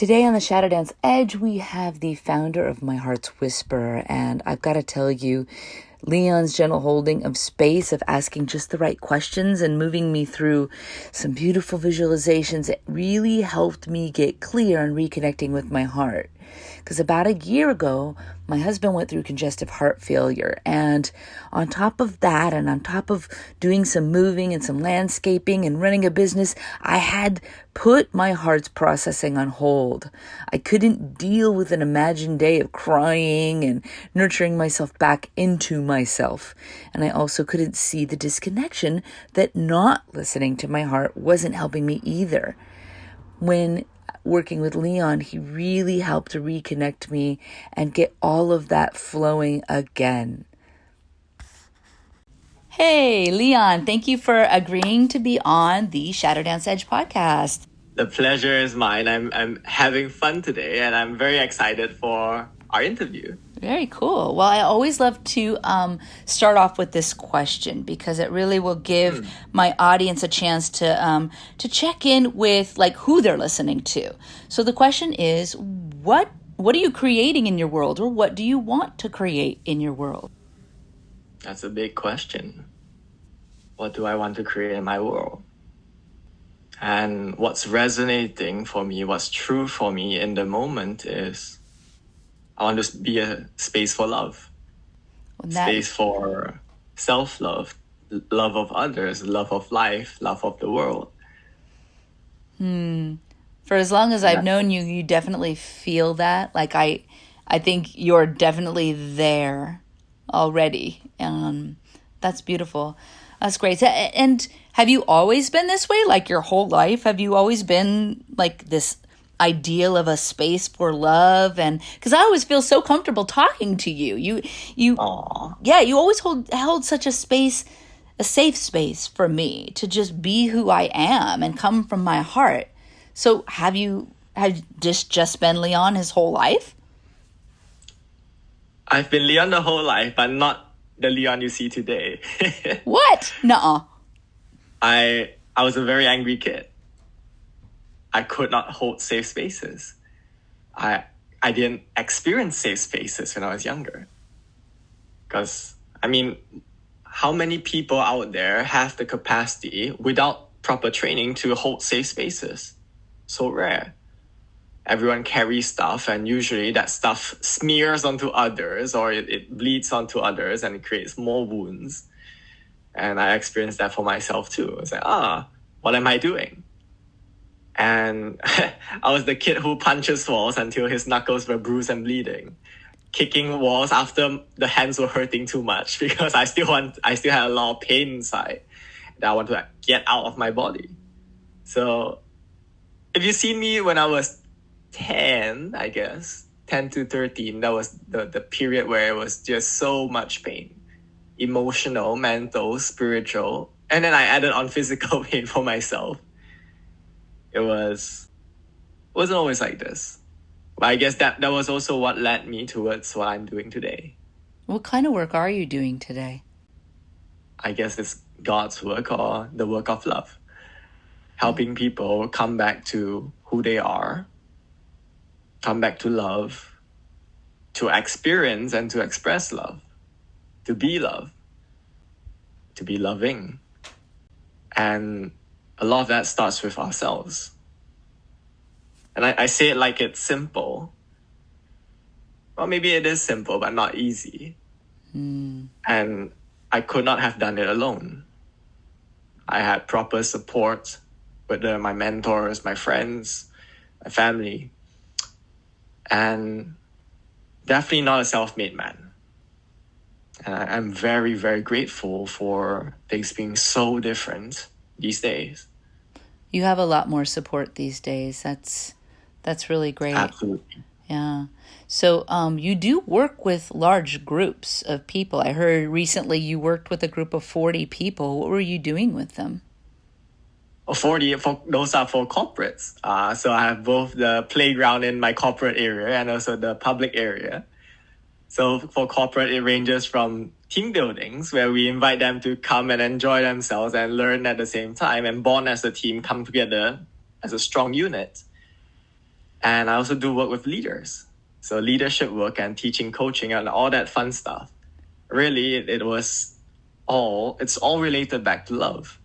Today on the Shadow Dance Edge, we have the founder of My Heart's Whisper, and I've got to tell you, Lii An's gentle holding of space, of asking just the right questions and moving me through some beautiful visualizations, it really helped me get clear on reconnecting with my heart. Because about a year ago, my husband went through congestive heart failure. And on top of that, and on top of doing some moving and some landscaping and running a business, I had put my heart's processing on hold. I couldn't deal with an imagined day of crying and nurturing myself back into myself. And I also couldn't see the disconnection that not listening to my heart wasn't helping me either. When working with Lii An, he really helped to reconnect me and get all of that flowing again. Hey, Lii An, thank you for agreeing to be on the Shadow Dance Edge podcast. The pleasure is mine. I'm having fun today, and I'm very excited for our interview. Very cool. Well, I always love to start off with this question because it really will give my audience a chance to check in with like who they're listening to. So the question is, what are you creating in your world, or what do you want to create in your world? That's a big question. What do I want to create in my world? And what's resonating for me, what's true for me in the moment is I want to be a space for love, space for self-love, love of others, love of life, love of the world. For as long as I've known you, you definitely feel that. Like I think you're definitely there already. That's beautiful. That's great. And have you always been this way? Like your whole life? Have you always been like this ideal of a space for love? And because I always feel so comfortable talking to you. You always held such a space, a safe space for me to just be who I am and come from my heart. So have just been Lii An his whole life? I've been Lii An the whole life, but not the Lii An you see today. What? Nuh-uh. I was a very angry kid. I could not hold safe spaces. I didn't experience safe spaces when I was younger. Because, how many people out there have the capacity without proper training to hold safe spaces? So rare. Everyone carries stuff, and usually that stuff smears onto others, or it bleeds onto others, and it creates more wounds. And I experienced that for myself too. It's like, what am I doing? And I was the kid who punches walls until his knuckles were bruised and bleeding, kicking walls after the hands were hurting too much because I still had a lot of pain inside that I want to get out of my body. So if you see me when I was 10, I guess, 10 to 13, that was the period where it was just so much pain, emotional, mental, spiritual, and then I added on physical pain for myself. It wasn't always like this. But I guess that was also what led me towards what I'm doing today. What kind of work are you doing today? I guess it's God's work, or the work of love. Helping people come back to who they are, come back to love, to experience and to express love, to be love, to be loving. And a lot of that starts with ourselves. And I say it like it's simple. Well, maybe it is simple, but not easy. And I could not have done it alone. I had proper support, whether my mentors, my friends, my family. And definitely not a self-made man. And I'm very, very grateful for things being so different these days. You have a lot more support these days. That's really great. Absolutely. Yeah. So you do work with large groups of people. I heard recently you worked with a group of 40 people. What were you doing with them? 40, those are for corporates. So I have both the playground in my corporate area and also the public area. So for corporate, it ranges from team buildings where we invite them to come and enjoy themselves and learn at the same time and bond as a team, come together as a strong unit. And I also do work with leaders. So leadership work and teaching, coaching, and all that fun stuff. Really, it's all related back to love.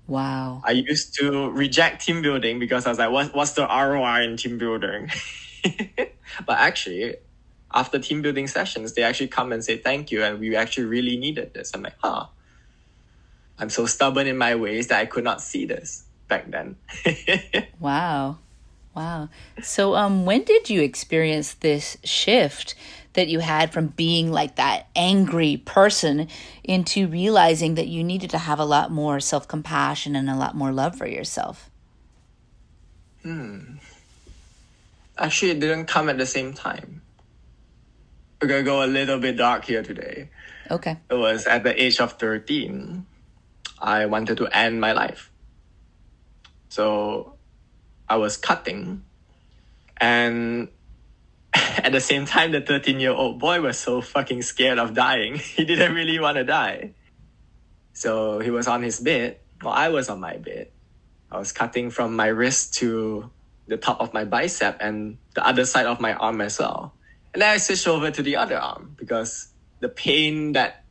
Wow. I used to reject team building because I was like, what's the ROI in team building? But actually, after team building sessions, they actually come and say thank you, and we actually really needed this. I'm like, I'm so stubborn in my ways that I could not see this back then. Wow. Wow. So when did you experience this shift that you had from being like that angry person into realizing that you needed to have a lot more self-compassion and a lot more love for yourself? Actually, it didn't come at the same time. We're going to go a little bit dark here today. Okay. It was at the age of 13, I wanted to end my life. So I was cutting, and at the same time, the 13-year-old boy was so fucking scared of dying. He didn't really want to die. So he was on his bed, while I was on my bed. I was cutting from my wrist to the top of my bicep and the other side of my arm as well. And then I switched over to the other arm because the pain that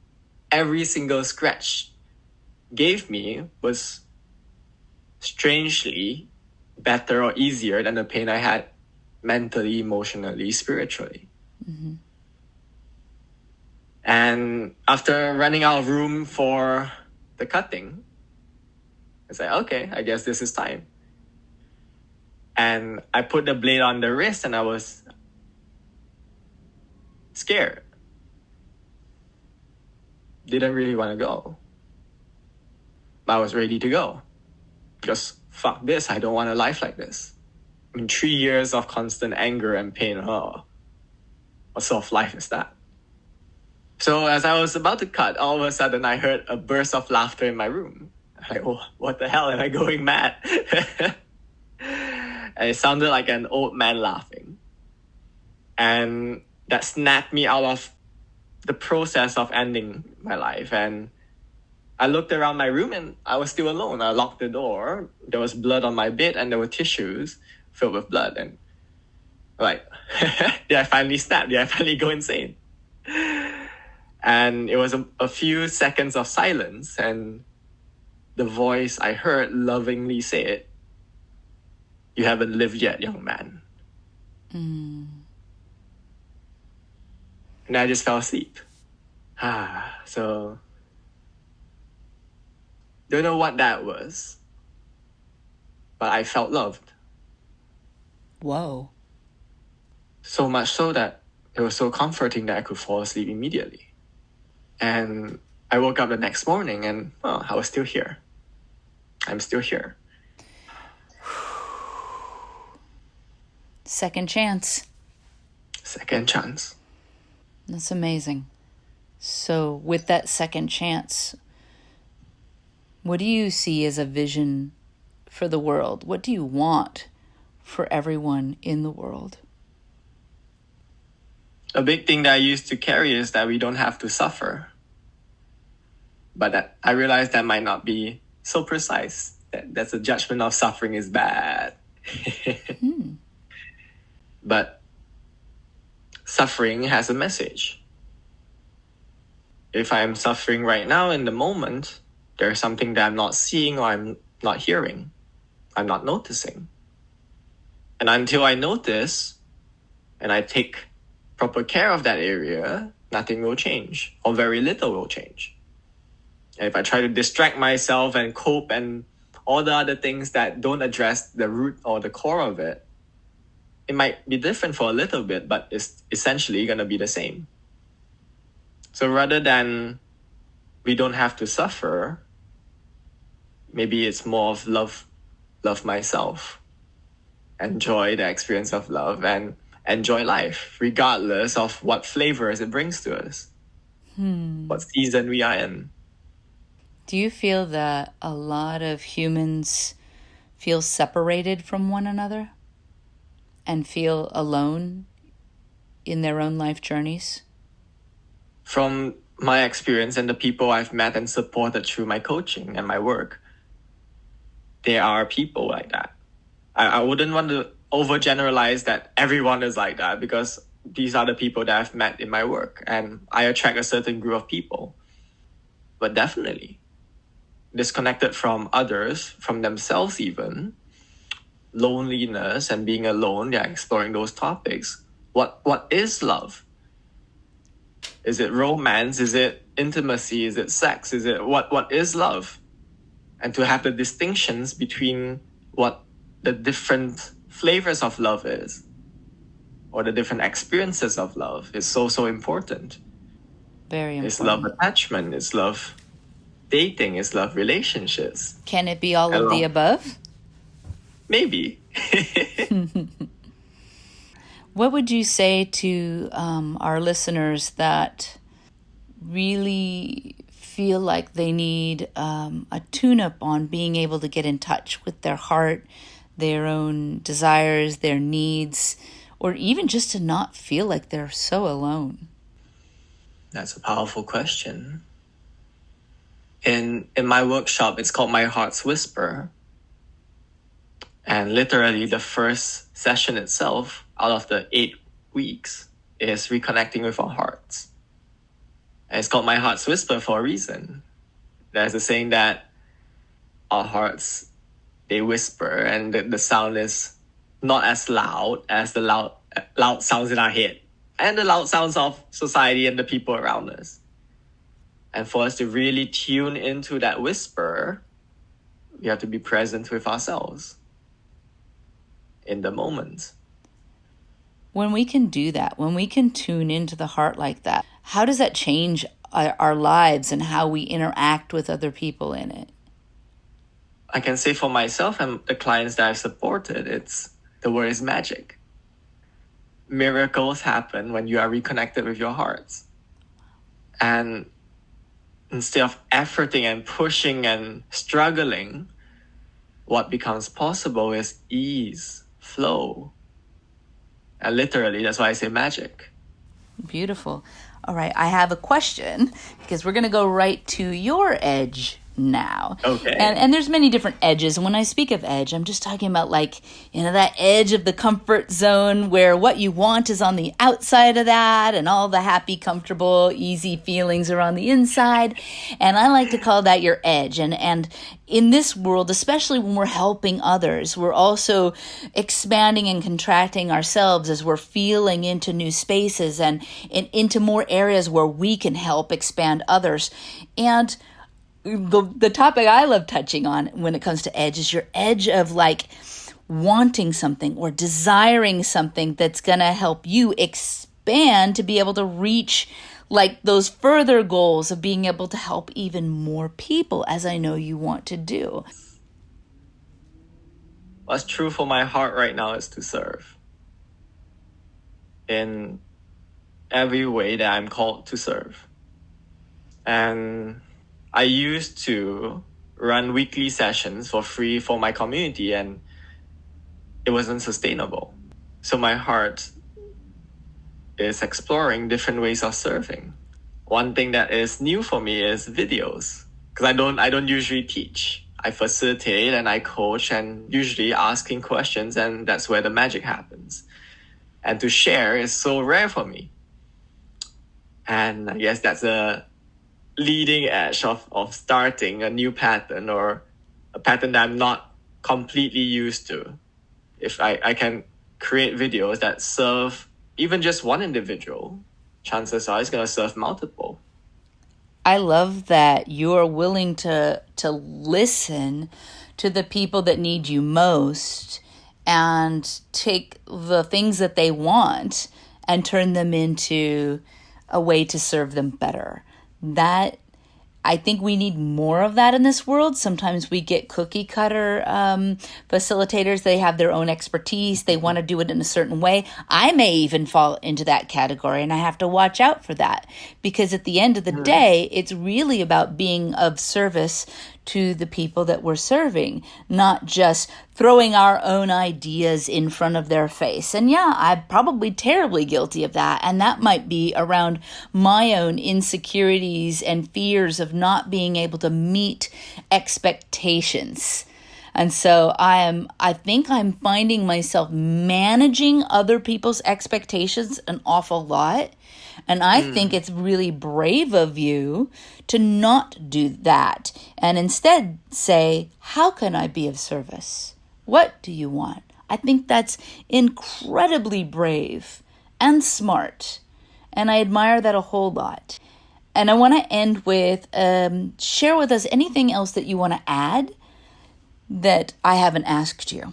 every single scratch gave me was strangely better or easier than the pain I had mentally, emotionally, spiritually. Mm-hmm. And after running out of room for the cutting, I said, okay, I guess this is time. And I put the blade on the wrist and I was scared. Didn't really want to go. But I was ready to go. Because fuck this, I don't want a life like this. I mean, 3 years of constant anger and pain. What sort of life is that? So as I was about to cut, all of a sudden I heard a burst of laughter in my room. I'm like, oh, what the hell? Am I going mad? And it sounded like an old man laughing. And that snapped me out of the process of ending my life. And I looked around my room and I was still alone. I locked the door. There was blood on my bed and there were tissues filled with blood. And like, did I finally snap? Did I finally go insane? And it was a few seconds of silence, and the voice I heard lovingly said, "You haven't lived yet, young man." Mm. And I just fell asleep. So don't know what that was, but I felt loved. Whoa. So much so that it was so comforting that I could fall asleep immediately. And I woke up the next morning and I was still here. I'm still here. Second chance. Second chance. That's amazing. So with that second chance, what do you see as a vision for the world? What do you want for everyone in the world? A big thing that I used to carry is that we don't have to suffer. But that I realized that might not be so precise. That's a judgment of suffering is bad. But suffering has a message. If I'm suffering right now in the moment, there's something that I'm not seeing or I'm not hearing. I'm not noticing. And until I notice and I take proper care of that area, nothing will change or very little will change. And if I try to distract myself and cope and all the other things that don't address the root or the core of it, it might be different for a little bit, but it's essentially going to be the same. So rather than we don't have to suffer, maybe it's more of love myself, enjoy the experience of love, and enjoy life, regardless of what flavors it brings to us, what season we are in. Do you feel that a lot of humans feel separated from one another and feel alone in their own life journeys? From my experience and the people I've met and supported through my coaching and my work, there are people like that. I wouldn't want to overgeneralize that everyone is like that, because these are the people that I've met in my work and I attract a certain group of people. But definitely disconnected from others, from themselves even, loneliness and being alone, they're exploring those topics. What is love? Is it romance? Is it intimacy? Is it sex? Is it what is love? And to have the distinctions between what the different flavors of love is, or the different experiences of love, is so important. Very important. Is love attachment? Is love dating? Is love relationships? Can it be all of the above? Maybe. What would you say to our listeners that really feel like they need a tune-up on being able to get in touch with their heart, their own desires, their needs, or even just to not feel like they're so alone? That's a powerful question. In my workshop, it's called My Heart's Whisper. And literally the first session itself, out of the 8 weeks, is reconnecting with our hearts. And it's called My Heart's Whisper for a reason. There's a saying that our hearts, they whisper, and the sound is not as loud as the loud sounds in our head and the loud sounds of society and the people around us. And for us to really tune into that whisper, we have to be present with ourselves in the moment. When we can do that, when we can tune into the heart like that, how does that change our lives and how we interact with other people in it? I can say for myself and the clients that I've supported, the word is magic. Miracles happen when you are reconnected with your hearts. And instead of efforting and pushing and struggling, what becomes possible is ease, flow. And literally, that's why I say magic. Beautiful. All right, I have a question because we're going to go right to your edge now. Okay. And there's many different edges. And when I speak of edge, I'm just talking about that edge of the comfort zone where what you want is on the outside of that and all the happy, comfortable, easy feelings are on the inside. And I like to call that your edge. And in this world, especially when we're helping others, we're also expanding and contracting ourselves as we're feeling into new spaces and into more areas where we can help expand others. And the topic I love touching on when it comes to edge is your edge of wanting something or desiring something that's going to help you expand to be able to reach those further goals of being able to help even more people, as I know you want to do. What's true for my heart right now is to serve in every way that I'm called to serve. And I used to run weekly sessions for free for my community, and it wasn't sustainable. So my heart is exploring different ways of serving. One thing that is new for me is videos, because I don't usually teach. I facilitate and I coach and usually asking questions, and that's where the magic happens. And to share is so rare for me. And I guess that's a leading edge of starting a new pattern, or a pattern that I'm not completely used to. If I can create videos that serve even just one individual, chances are it's going to serve multiple. I love that you're willing to listen to the people that need you most and take the things that they want and turn them into a way to serve them better. That, I think we need more of that in this world. Sometimes we get cookie cutter facilitators. They have their own expertise. They want to do it in a certain way. I may even fall into that category, and I have to watch out for that, because at the end of the day, it's really about being of service to the people that we're serving, not just throwing our own ideas in front of their face. And yeah, I'm probably terribly guilty of that. And that might be around my own insecurities and fears of not being able to meet expectations. And so I think I'm finding myself managing other people's expectations an awful lot. And I think it's really brave of you to not do that and instead say, how can I be of service? What do you want? I think that's incredibly brave and smart. And I admire that a whole lot. And I want to end with share with us anything else that you want to add that I haven't asked you.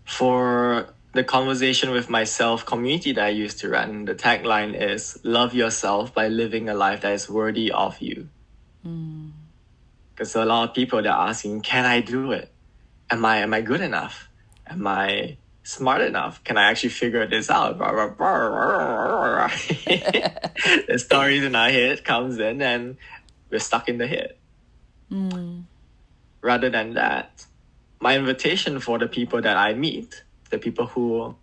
For the conversation with myself community that I used to run, the tagline is love yourself by living a life that is worthy of you. Because a lot of people that are asking, can I do it? Am I good enough? Am I smart enough? Can I actually figure this out? The stories in our head comes in and we're stuck in the head. Rather than that, my invitation for the people that I meet, the people who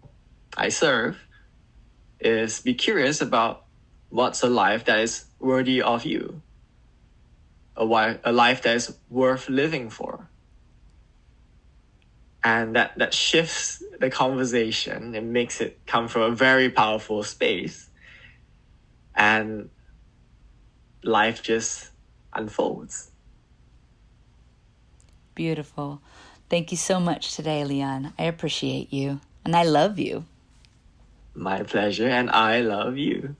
I serve, is be curious about what's a life that is worthy of you, a life that is worth living for. And that shifts the conversation. It makes it come from a very powerful space. And life just unfolds. Beautiful. Thank you so much today, Lii An. I appreciate you. And I love you. My pleasure, and I love you.